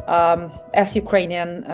As Ukrainian,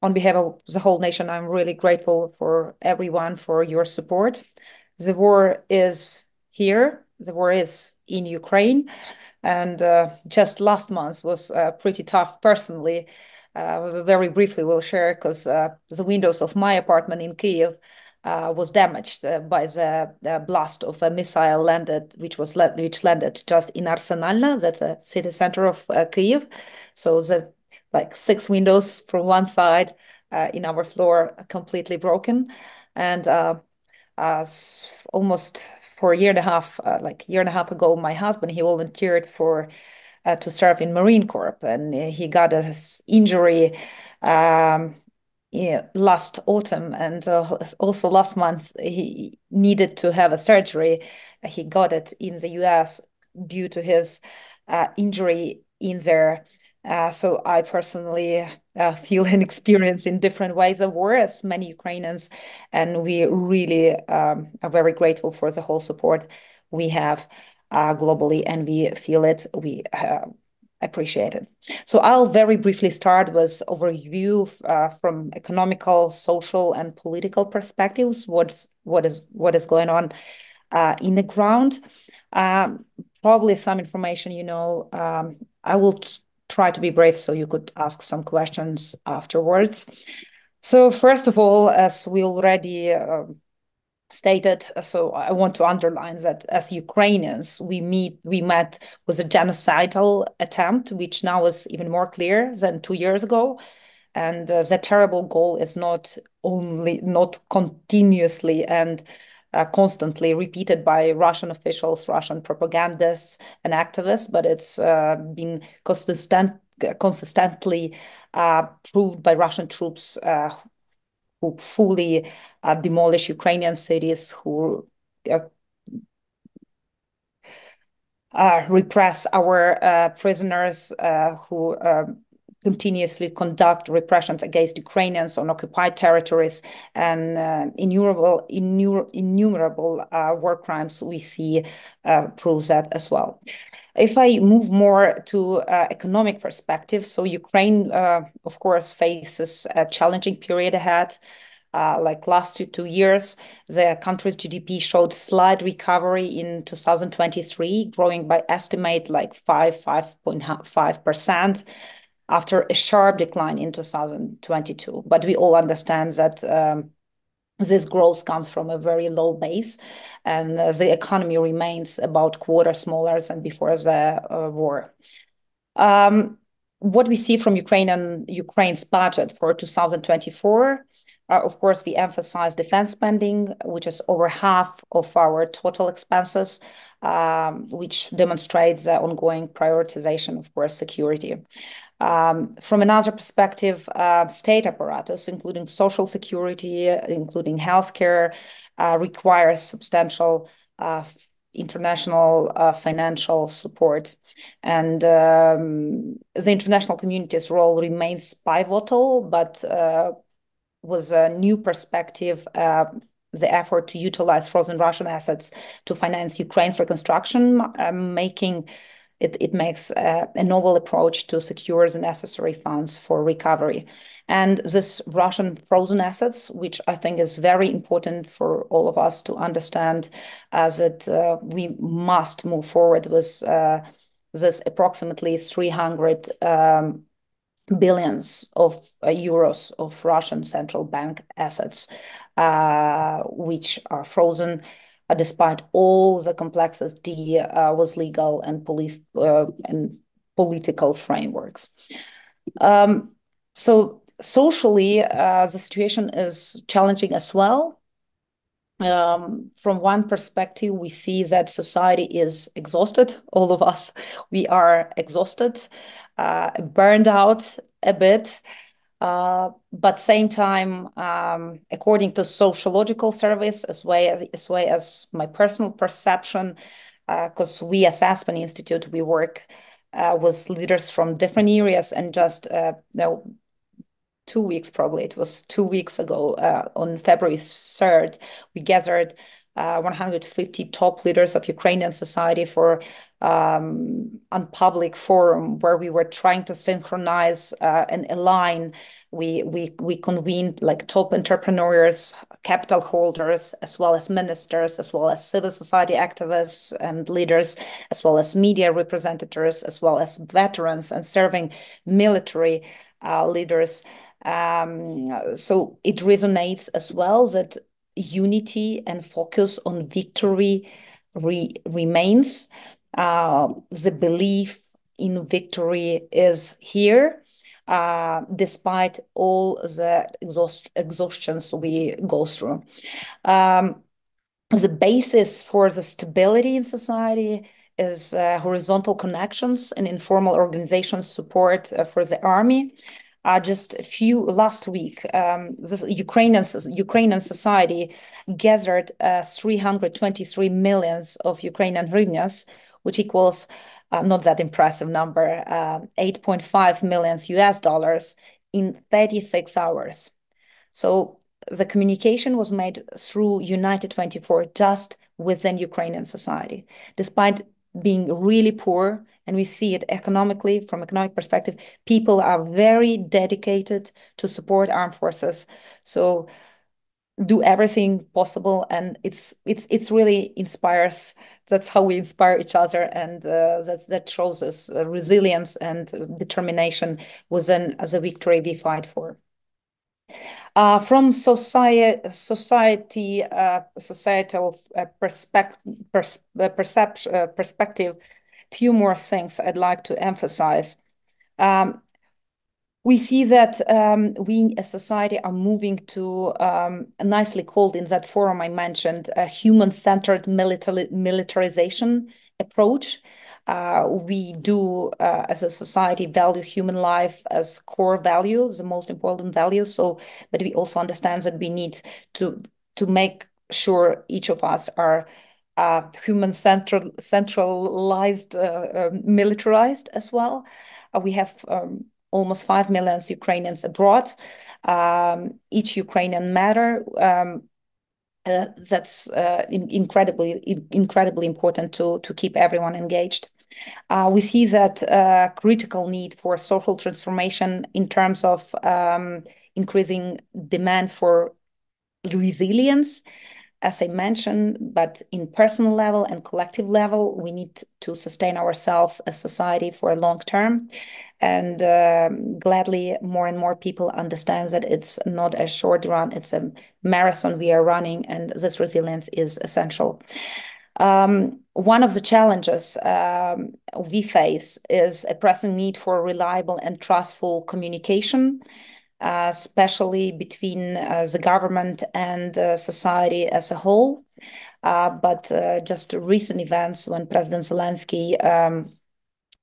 on behalf of the whole nation, I'm really grateful for everyone for your support. The war is here. The war is in Ukraine. And just last month was pretty tough personally. Very briefly, we'll share because the windows of my apartment in Kyiv was damaged by the blast of a missile which landed just in Arsenalna, that's a city center of Kyiv. So the like six windows from one side in our floor are completely broken, and almost for a year and a half, like a year and a half ago, my husband he volunteered for to serve in Marine Corps, and he got a injury yeah, last autumn, and also last month he needed to have a surgery. He got it in the US due to his injury in there. So I personally feel and experience in different ways the war as many Ukrainians, and we really are very grateful for the whole support we have globally, and we feel it. We appreciate it. So I'll very briefly start with overview from economical, social, and political perspectives. What is going on in the ground? Um, Probably some information, I will try to be brief so you could ask some questions afterwards. So first of all, as we already stated, so I want to underline that as Ukrainians, we met with a genocidal attempt, which now is even more clear than 2 years ago. And the terrible goal is not continuously and constantly repeated by Russian officials, Russian propagandists and activists, but it's been consistently proved by Russian troops who fully demolish Ukrainian cities, who uh, repress our prisoners, who continuously conduct repressions against Ukrainians on occupied territories, and innumerable war crimes we see proves that as well. If I move more to economic perspective, so Ukraine, of course, faces a challenging period ahead. Like last 2 years, the country's GDP showed slight recovery in 2023, growing by estimate like 5.5% after a sharp decline in 2022. But we all understand that this growth comes from a very low base, and the economy remains about quarter smaller than before the war. What we see from Ukraine's budget for 2024, of course, we emphasize defense spending, which is over half of our total expenses, which demonstrates the ongoing prioritization of course security. From another perspective, state apparatus, including social security, including healthcare, requires substantial international financial support. And the international community's role remains pivotal, but with a new perspective, the effort to utilize frozen Russian assets to finance Ukraine's reconstruction, it makes a novel approach to secure the necessary funds for recovery. And this Russian frozen assets, which I think is very important for all of us to understand, as we must move forward with this approximately 300 billions of euros of Russian central bank assets, which are frozen despite all the complexity with legal and police and political frameworks. So socially, the situation is challenging as well. From one perspective, we see that society is exhausted. All of us, we are exhausted, burned out a bit. But same time, according to sociological surveys, as well as my personal perception, because we as Aspen Institute, we work with leaders from different areas, and just 2 weeks, probably it was 2 weeks ago, on February 3rd, we gathered 150 top leaders of Ukrainian society for a public forum where we were trying to synchronize and align. We convened like top entrepreneurs, capital holders, as well as ministers, as well as civil society activists and leaders, as well as media representatives, as well as veterans and serving military leaders. So it resonates as well that unity and focus on victory remains. The belief in victory is here, despite all the exhaustions we go through. The basis for the stability in society is horizontal connections and informal organizations support for the army. Just a few last week, the Ukrainian society gathered 323 millions of Ukrainian hryvnias, which equals not that impressive number, 8.5 million US dollars in 36 hours. So the communication was made through United 24 just within Ukrainian society, despite being really poor. And we see it economically, from economic perspective, people are very dedicated to support armed forces. So do everything possible, and it's really inspires. That's how we inspire each other, and that shows us resilience and determination within the victory we fight for. From societal perspective, few more things I'd like to emphasize. We see that we as society are moving to, nicely called in that forum I mentioned, a human-centered militarization approach. We do, as a society, value human life as core value, the most important value. So, but we also understand that we need to make sure each of us are human centralized, militarized as well. We have almost 5 million Ukrainians abroad. Each Ukrainian matter. That's incredibly important to keep everyone engaged. We see that critical need for social transformation in terms of increasing demand for resilience, as I mentioned, but in personal level and collective level, we need to sustain ourselves as society for a long term. And gladly, more and more people understand that it's not a short run, it's a marathon we are running, and this resilience is essential. One of the challenges we face is a pressing need for reliable and trustful communication, especially between the government and society as a whole. But just recent events when President Zelensky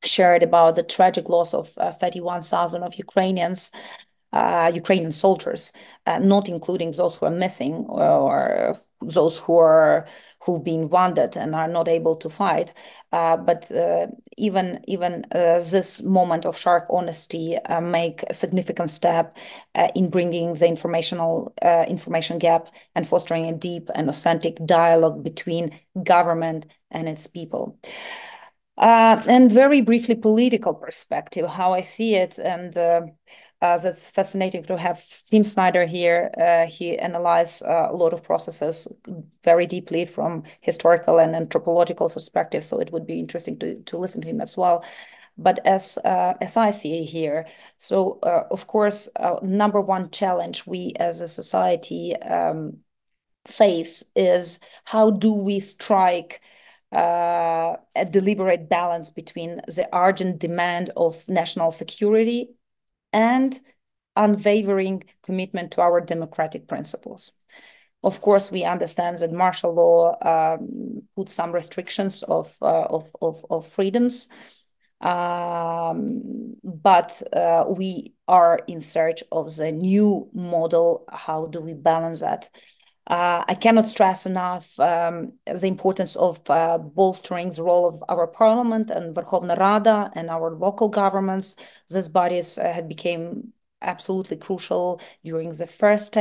shared about the tragic loss of 31,000 of Ukrainian soldiers, not including those who are missing or those who've been wounded and are not able to fight. But even this moment of sharp honesty make a significant step in bringing the information gap and fostering a deep and authentic dialogue between government and its people. And very briefly, political perspective, how I see it, and that's fascinating to have Tim Snyder here. He analyzed a lot of processes very deeply from historical and anthropological perspective, so it would be interesting to listen to him as well. But as I see here, so of course, number one challenge we as a society face is how do we strike a deliberate balance between the urgent demand of national security and unwavering commitment to our democratic principles. Of course, we understand that martial law puts some restrictions of freedoms, but we are in search of the new model. How do we balance that? I cannot stress enough the importance of bolstering the role of our parliament and Verkhovna Rada and our local governments. These bodies have become absolutely crucial during the first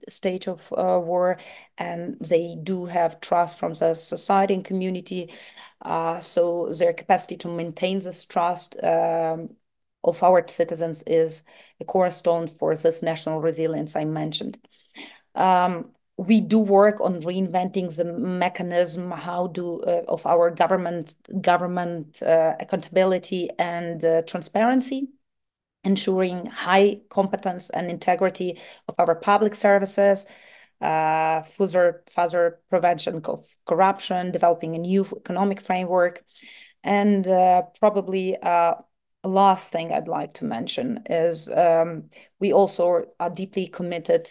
stage of war, and they do have trust from the society and community. So their capacity to maintain this trust of our citizens is a cornerstone for this national resilience I mentioned. We do work on reinventing the mechanism how do of our government accountability and transparency, ensuring high competence and integrity of our public services, further prevention of corruption, developing a new economic framework. And probably last thing I'd like to mention is we also are deeply committed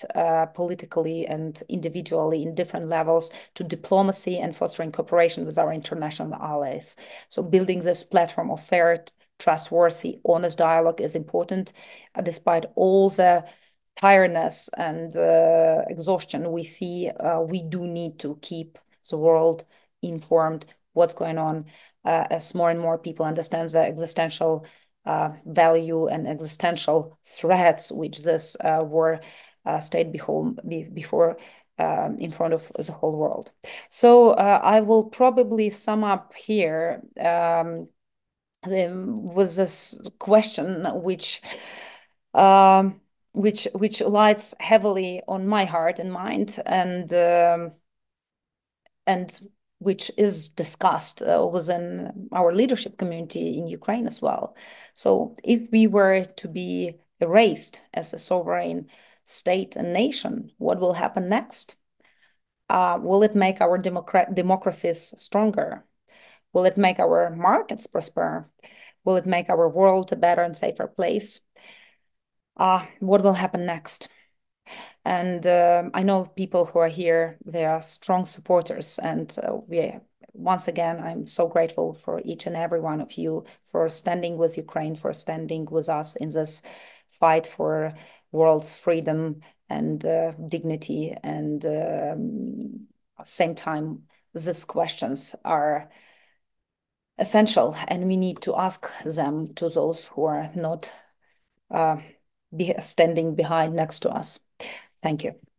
politically and individually in different levels to diplomacy and fostering cooperation with our international allies. So building this platform of fair, trustworthy, honest dialogue is important, despite all the tiredness and exhaustion we see. We do need to keep the world informed what's going on as more and more people understand the existential value and existential threats which this war stayed before in front of the whole world. So I will probably sum up here with this question um, which lies heavily on my heart and mind, and which is discussed within our leadership community in Ukraine as well. So if we were to be erased as a sovereign state and nation, what will happen next? Will it make our democracies stronger? Will it make our markets prosper? Will it make our world a better and safer place? What will happen next? And I know people who are here, they are strong supporters. And once again, I'm so grateful for each and every one of you for standing with Ukraine, for standing with us in this fight for world's freedom and dignity. And at the same time, these questions are essential, and we need to ask them to those who are not standing behind next to us. Thank you.